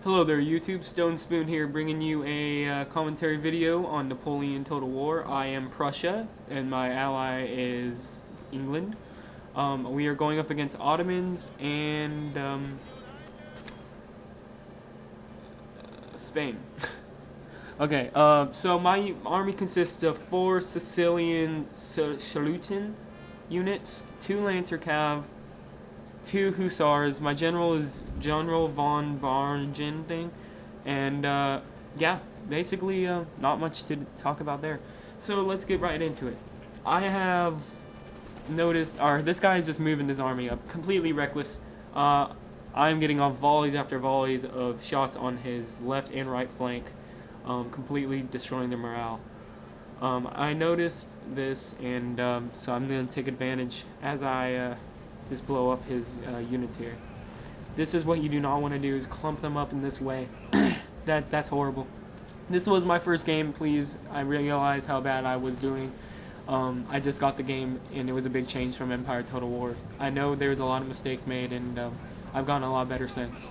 Hello there YouTube, Stone Spoon here bringing you a commentary video on Napoleon Total War. I am Prussia and my ally is England. We are going up against Ottomans and Spain. Okay, so my army consists of 4 Sicilian Salutin units, 2 Lancer Cav, 2 Hussars. My general is General von Barngenting, and yeah, basically not much to talk about there. So let's get right into it. I have noticed, this guy is just moving his army up, completely reckless. I'm getting off volleys after volleys of shots on his left and right flank, completely destroying their morale. I noticed this, and so I'm going to take advantage as I just blow up his units here. This is what you do not want to do, is clump them up in this way. That's horrible. This was my first game, please. I realize how bad I was doing. I just got the game, and it was a big change from Empire Total War. I know there's a lot of mistakes made, and I've gotten a lot better since.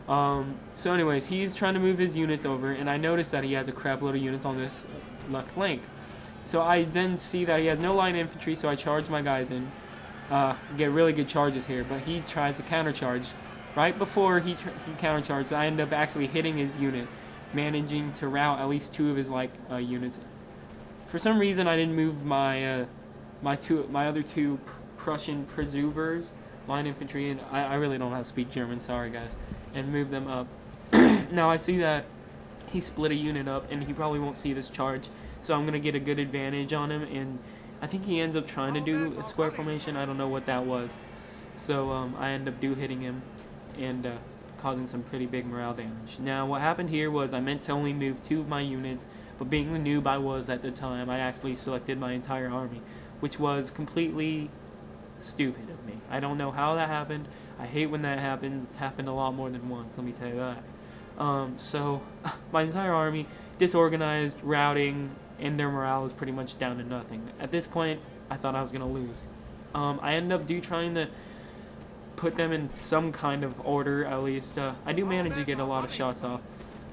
So anyways, he's trying to move his units over, and I noticed that he has a crap load of units on this left flank. So I then see that he has no line infantry, so I charge my guys in. Get really good charges here, but he tries to countercharge. Right before he countercharges, I end up actually hitting his unit, managing to rout at least 2 of his units. For some reason, I didn't move my my other 2 Prussian Preservers, line infantry, and I really don't know how to speak German. Sorry guys, and move them up. Now I see that he split a unit up, and he probably won't see this charge, so I'm gonna get a good advantage on him, and I think he ends up trying to do a square formation. I don't know what that was. So I end up hitting him and causing some pretty big morale damage. Now what happened here was I meant to only move 2 of my units, but being the noob I was at the time, I actually selected my entire army, which was completely stupid of me. I don't know how that happened. I hate when that happens. It's happened a lot more than once, let me tell you that. So my entire army, disorganized, routing, and their morale is pretty much down to nothing. At this point, I thought I was going to lose. I end up trying to put them in some kind of order, at least. I do manage to get a lot of shots off,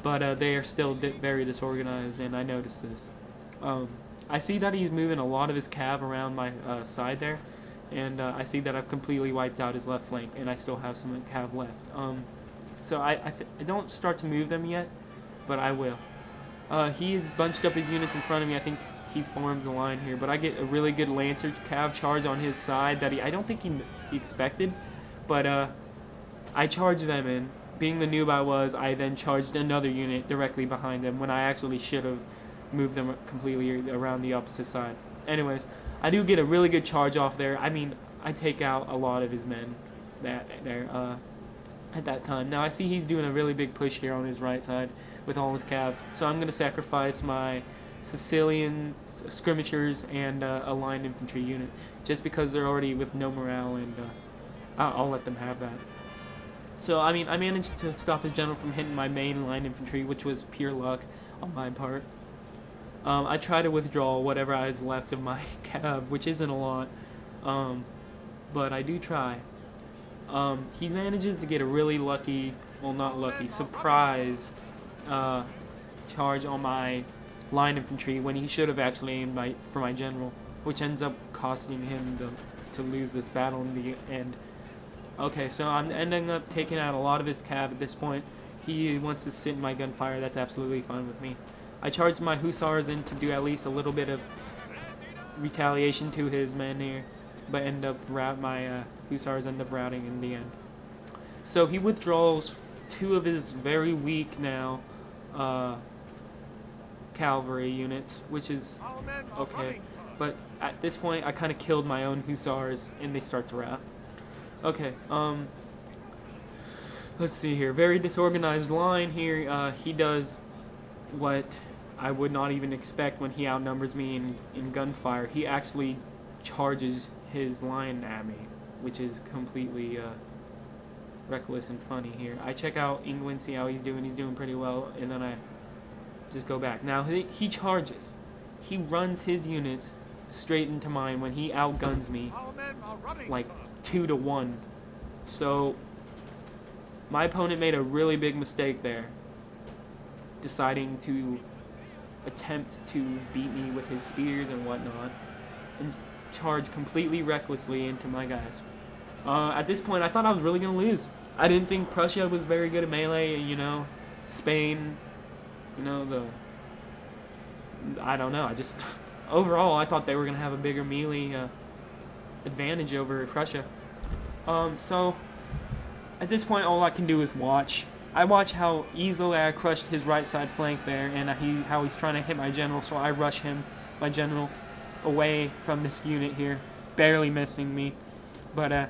but they are still very disorganized, and I noticed this. I see that he's moving a lot of his cav around my side there, and I see that I've completely wiped out his left flank, and I still have some cav left. So I don't start to move them yet, but I will. He has bunched up his units in front of me. I think he forms a line here, but I get a really good Lancer Cav charge on his side that I don't think he expected, but I charged them in. Being the noob I was, I then charged another unit directly behind them when I actually should have moved them completely around the opposite side. Anyways, I do get a really good charge off there. I mean, I take out a lot of his men at that time. Now I see he's doing a really big push here on his right side with all his cav, so I'm going to sacrifice my Sicilian skirmishers and a line infantry unit, just because they're already with no morale, and I'll let them have that. So I mean, I managed to stop his general from hitting my main line infantry, which was pure luck on my part. I try to withdraw whatever is left of my cav, which isn't a lot, but I do try. He manages to get a really lucky, well not lucky, surprise charge on my line infantry when he should have actually aimed for my general, which ends up costing him to lose this battle in the end. Okay, so I'm ending up taking out a lot of his cav at this point. He wants to sit in my gunfire. That's absolutely fine with me. I charged my Hussars in to do at least a little bit of retaliation to his men here, but my Hussars end up routing in the end. So he withdraws 2 of his very weak now cavalry units, which is okay, but at this point I kind of killed my own Hussars and they start to rout. Okay, let's see here. Very disorganized line here. He does what I would not even expect when he outnumbers me in gunfire. He actually charges his line at me, which is completely reckless and funny here. I check out England, see how he's doing. He's doing pretty well, and then I just go back. Now he charges. He runs his units straight into mine when he outguns me like 2 to 1. So My opponent made a really big mistake there, deciding to attempt to beat me with his spears and whatnot, and charge completely recklessly into my guys. At this point, I thought I was really going to lose. I didn't think Prussia was very good at melee, and, you know, Spain, you know, I don't know, overall, I thought they were going to have a bigger melee advantage over Prussia. So, at this point, all I can do is watch. I watch how easily I crushed his right side flank there, and how he's trying to hit my general, so I rush my general, away from this unit here, barely missing me. But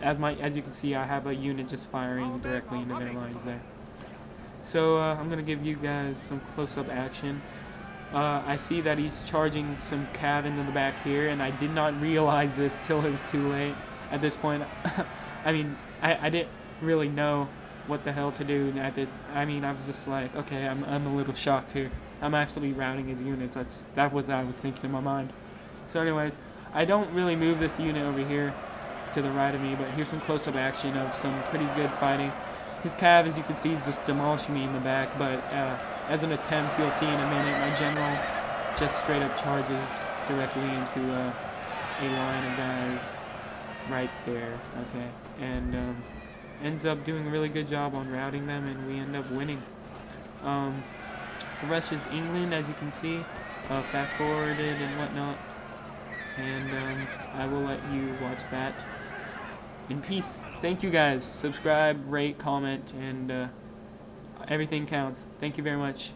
as you can see, I have a unit just firing directly into their lines there. So I'm gonna give you guys some close-up action. I see that he's charging some cav into the back here, and I did not realize this till it was too late. At this point, I mean, I didn't really know what the hell to do at this. I mean, I was just like, okay, I'm a little shocked here. I'm actually routing his units. That was what I was thinking in my mind. So anyways, I don't really move this unit over here to the right of me, but here's some close-up action of some pretty good fighting. His cav, as you can see, is just demolishing me in the back, but as an attempt, you'll see in a minute, my general just straight up charges directly into a line of guys right there, okay, and ends up doing a really good job on routing them, and we end up winning. The rest is England, as you can see, fast forwarded and whatnot, and I will let you watch that in peace. Thank you guys. Subscribe, rate, comment, and everything counts. Thank you very much.